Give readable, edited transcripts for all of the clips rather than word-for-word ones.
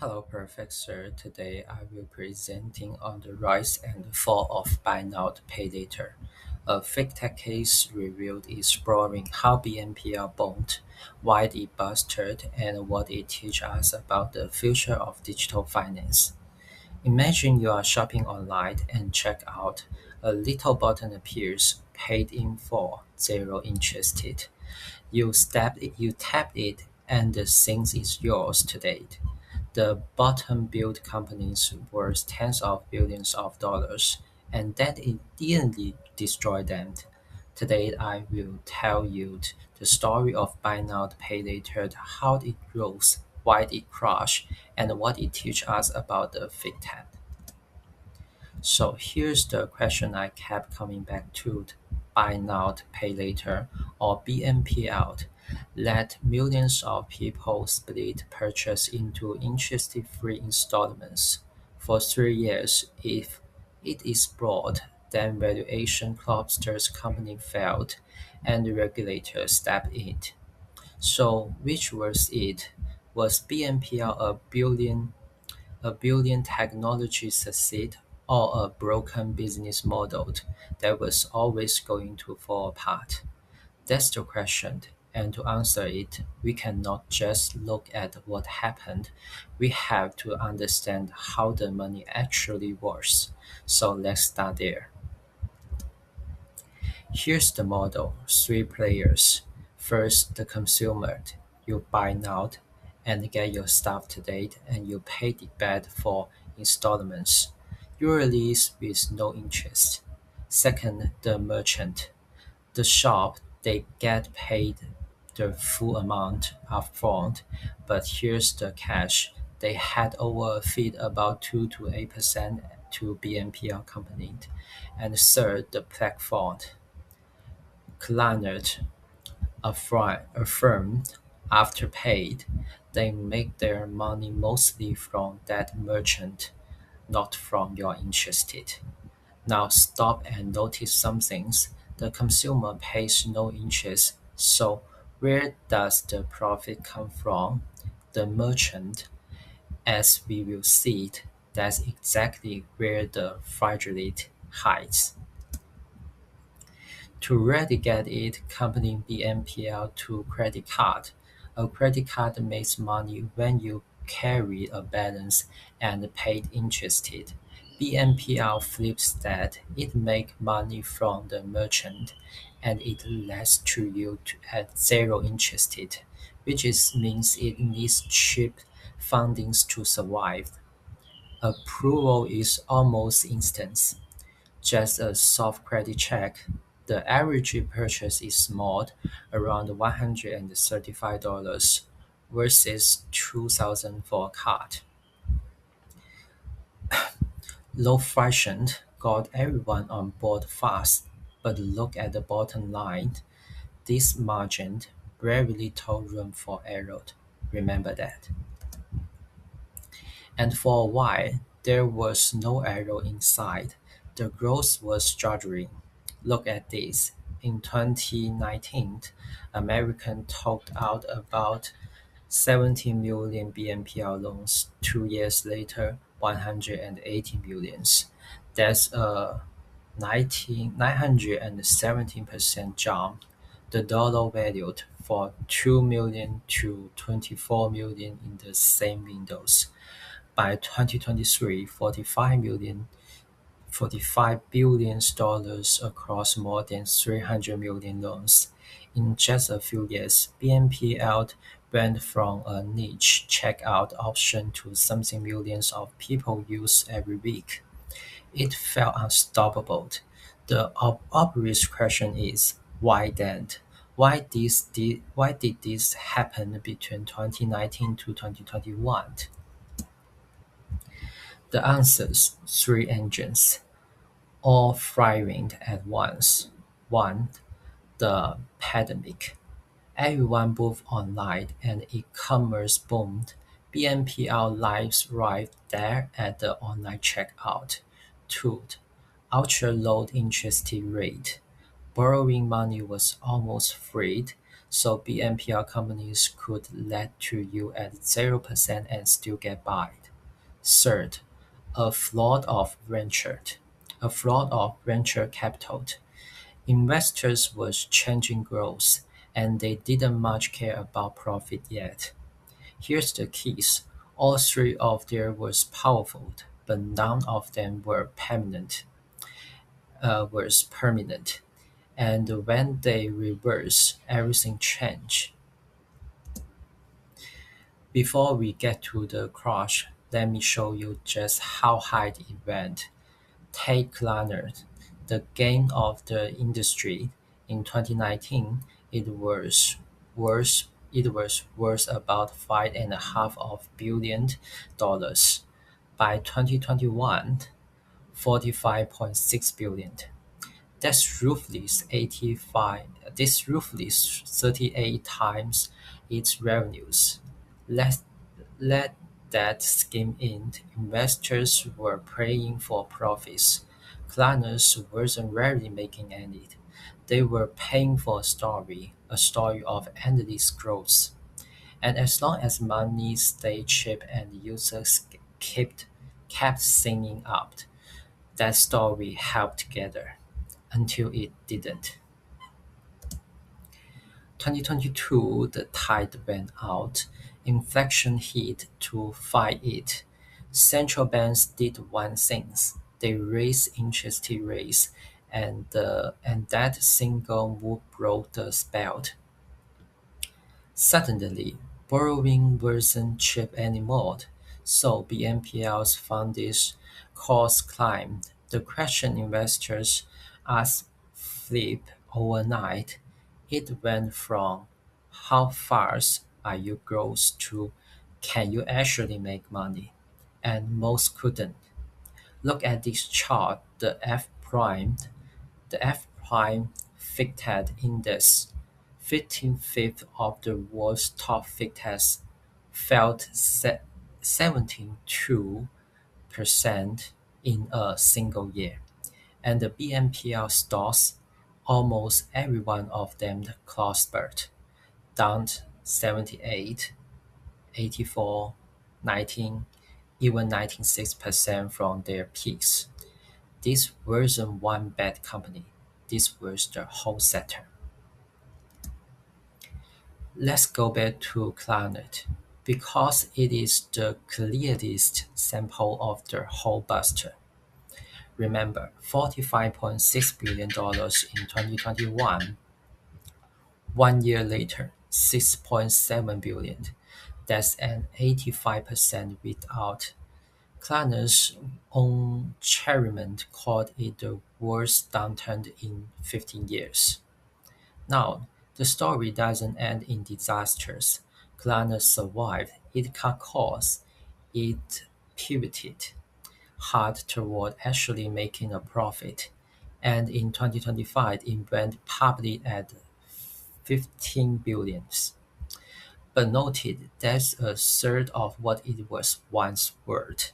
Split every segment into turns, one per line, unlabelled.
Hello, Professor. Today I will presenting on the rise and fall of buy now pay later. A fintech case reviewed exploring how BNPL boomed, why it busted, and what it teaches us about the future of digital finance. Imagine you are shopping online and check out. A little button appears, paid in full, zero interested. You tap it, and the thing is yours today. The bottom built companies worth tens of billions of dollars, and that it didn't destroy them. Today, I will tell you the story of buy now, pay later, how it rose, why it crashed, and what it teaches us about the fintech. So here's the question I kept coming back to: buy now, pay later, or BNPL. Let millions of people split purchase into interest-free installments. For 3 years, if it is broad, then valuation clusters company failed, and the regulator stepped in. So which was it? Was BNPL a billion technology succeed, or a broken business model that was always going to fall apart? That's the question. And to answer it, we cannot just look at what happened. We have to understand how the money actually works. So let's start there. Here's the model: three players. First, the consumer. You buy now and get your stuff today, and you pay the back for installments, usually with no interest. Second, the merchant. The shop, they get paid the full amount upfront, but here's the catch: they had over a fee about 2 to 8% to BNPL company. And third, the platform. Clannad affirmed after paid, they make their money mostly from that merchant, not from your interested. Now stop and notice some things. The consumer pays no interest, so where does the profit come from? The merchant. As we will see, that's exactly where the fragility hides. To really get it, comparing BNPL to credit card. A credit card makes money when you carry a balance and paid interest. BNPL flips that. It makes money from the merchant and it lends to you at zero interest, means it needs cheap fundings to survive. Approval is almost instant. Just a soft credit check. The average purchase is small, around $135 versus 2000 for a card. Low friction got everyone on board fast, but look at the bottom line. This margin, very little room for error. Remember that. And for a while, there was no arrow in sight. The growth was staggering. Look at this. In 2019, American took out about 17 million BNPL loans. 2 years later, 180 millions. That's a 917% jump. The dollar valued for 2 million to 24 million in the same windows. By 2023, $45 billion across more than 300 million loans. In just a few years, BNPL went from a niche checkout option to something millions of people use every week. It felt unstoppable. The obvious question is, why then? Why did this happen between 2019 to 2021? The answers: three engines, all firing at once. One, the pandemic. Everyone moved online and e-commerce boomed. BNPL lives right there at the online checkout. Two, ultra low interest rate. Borrowing money was almost free. So BNPL companies could lend to you at 0% and still get by. Third, a flood of venture, a flood of venture capital. Investors was changing growth, and they didn't much care about profit yet. Here's the keys. All three of them was powerful, but none of them were permanent. And when they reverse, everything changed. Before we get to the crash, let me show you just how high it went. Take Klarna, the gain of the industry. In 2019, it was worth about $5.5 billion. By 2021, 45.6 billion. That's roughly 85. This roughly 38 times its revenues. Let let that skim in. Investors were praying for profits. Clients wasn't really making any. They were paying for a story of endless growth. And as long as money stayed cheap and users kept singing up, that story held together until it didn't. 2022, the tide went out. Inflation hit to fight it. Central banks did one thing. They raised interest rates, and that single move broke the spell. Suddenly, borrowing wasn't cheap anymore, so BNPL's funding costs climbed. The question investors asked flipped overnight. It went from "how fast are you growth" to "can you actually make money?" And most couldn't. Look at this chart. The F-prime FICTED index, 15th of the world's top FICTEDs, fell 72% in a single year. And the BNPL stocks, almost every one of them clustered, down 78, 84, 19, even 96% from their peaks. This wasn't one bad company, this was the whole sector. Let's go back to Klarna, because it is the clearest sample of the whole bust. Remember, $45.6 billion in 2021. 1 year later, 6.7 billion. That's an 85% without. Klarna's own chairman called it the worst downturn in 15 years. Now, the story doesn't end in disasters. Klarna survived, it cut costs, it pivoted hard toward actually making a profit, and in 2025 it went public at 15 billions. But noted that's a third of what it was once worth.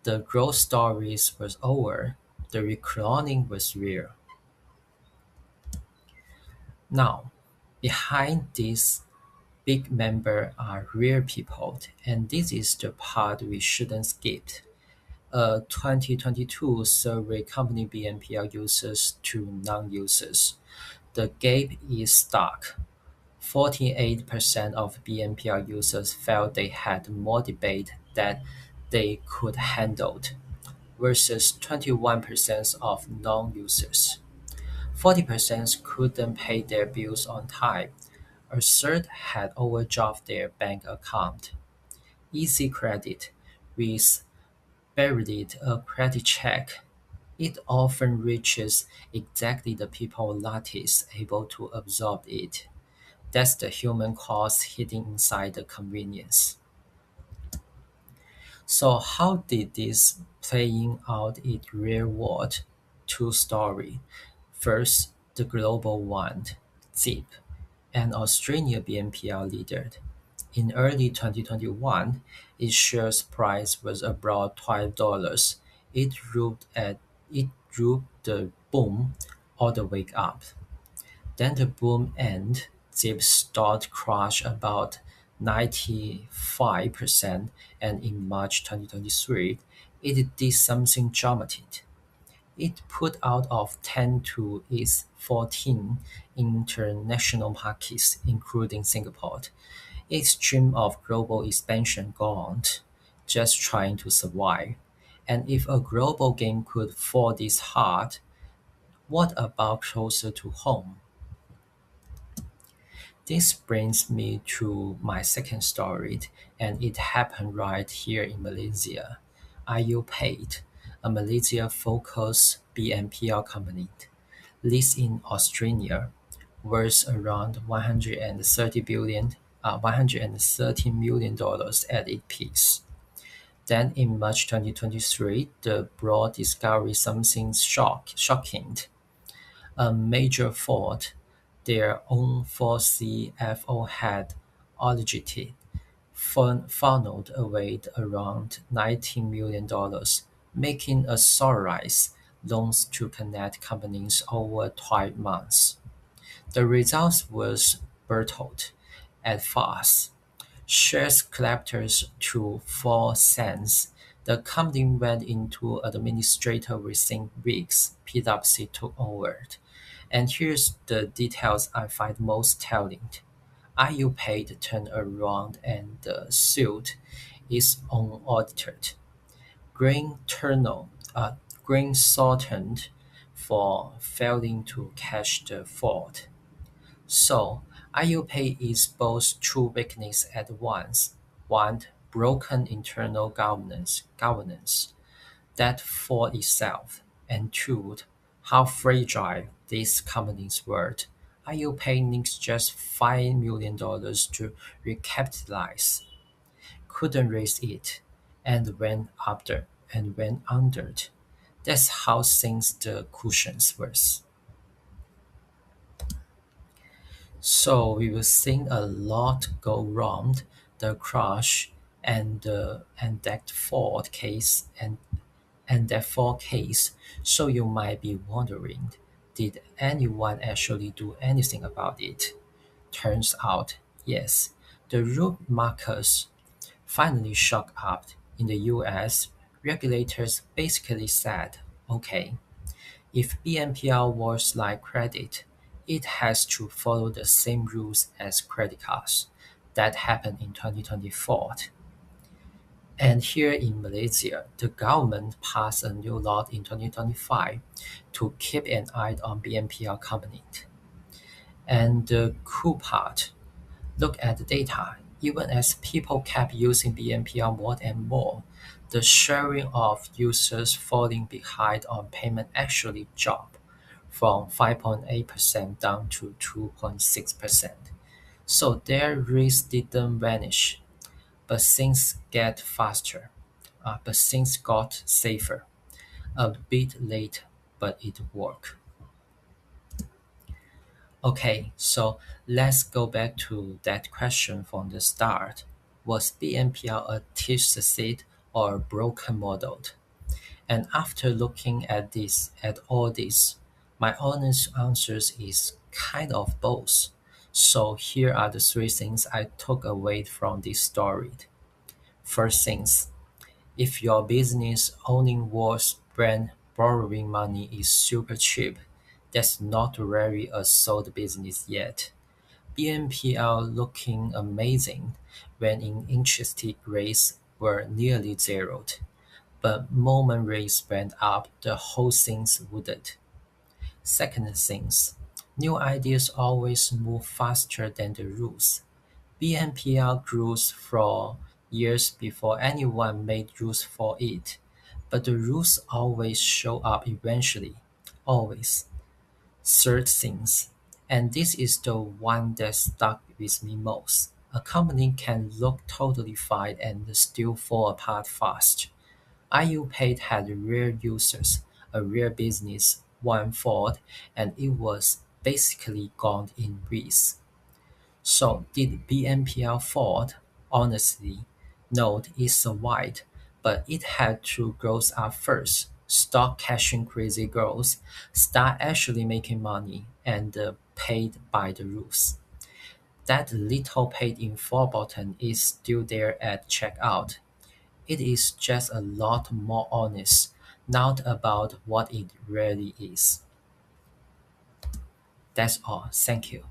The growth stories was over, the reclining was real. Now, behind this big member are real people, and this is the part we shouldn't skip. A 2022 survey compared BNPL users to non-users. The gap is stark. 48% of BNPL users felt they had more debate that they could handle, versus 21% of non-users. 40% couldn't pay their bills on time. A third had overdraft their bank account. Easy credit with barely a credit check. It often reaches exactly the people lattice able to absorb it. That's the human cost hidden inside the convenience. So how did this playing out in real world? Two story. First, the global one, Zip, an Australian BNPL leader. In early 2021, its share price was about $12. It rode the boom all the way up. Then the boom ended. Zip stock crashed about 95%, and in March 2023, it did something dramatic. It put out of 10 to its 14 international markets, including Singapore. Its dream of global expansion gone, just trying to survive. And if a global game could fall this hard, what about closer to home? This brings me to my second story, and it happened right here in Malaysia. IU Paid, a Malaysia-focused BNPL company, listed in Australia, worth around 130 million dollars at its peak. Then in March 2023, the board discovered something shocking. A major fault their own 4CFO had allegedly funneled away around $19 million, making authorized loans to Connect companies over 12 months. The result was brutal. At first, shares collapsed to 4 cents. The company went into administrator within weeks. PwC took over. And here's the details I find most telling. IU Paid turned around and sued its own auditor, Green Turner, Green Thornton, for failing to catch the fraud. So, IUPay is both two weaknesses at once. One, broken internal governance that for itself, and two, how fragile these companies were. IUPay needs just $5 million to recapitalize, couldn't raise it, and went under. That's how things the cushions worse. So we will see a lot go wrong, the crash and that Ford case and that Ford case. So you might be wondering, did anyone actually do anything about it? Turns out, yes. The root markers finally shook up. In the US, regulators basically said, okay, if BNPL works like credit, it has to follow the same rules as credit cards. That happened in 2024. And here in Malaysia, the government passed a new law in 2025 to keep an eye on BNPL companies. And the cool part, look at the data. Even as people kept using BNPL more and more, the sharing of users falling behind on payment actually dropped from 5.8% down to 2.6%. So their risk didn't vanish, but things get faster. But things got safer. A bit late, but it worked. Okay, so let's go back to that question from the start. Was BNPL a teach succeed or a broken model? And after looking at all this, my honest answer is kind of both. So here are the three things I took away from this story. First things, if your business owning was brand borrowing money is super cheap, that's not really a sold business yet. BNPL looking amazing when in interest rates were nearly zeroed, but moment rates went up, the whole things wouldn't. Second things, new ideas always move faster than the rules. BNPL grew for years before anyone made rules for it, but the rules always show up eventually. Always. Third things, and this is the one that stuck with me most. A company can look totally fine and still fall apart fast. IUPaid had real users, a real business, one Ford, and it was basically gone in weeks. So did BNPL fall? Honestly, no, it survived, but it had to grow up first, stop cashing crazy growth, start actually making money, and paid by the rules. That little paid in full button is still there at checkout. It is just a lot more honest, not about what it really is. That's all. Thank you.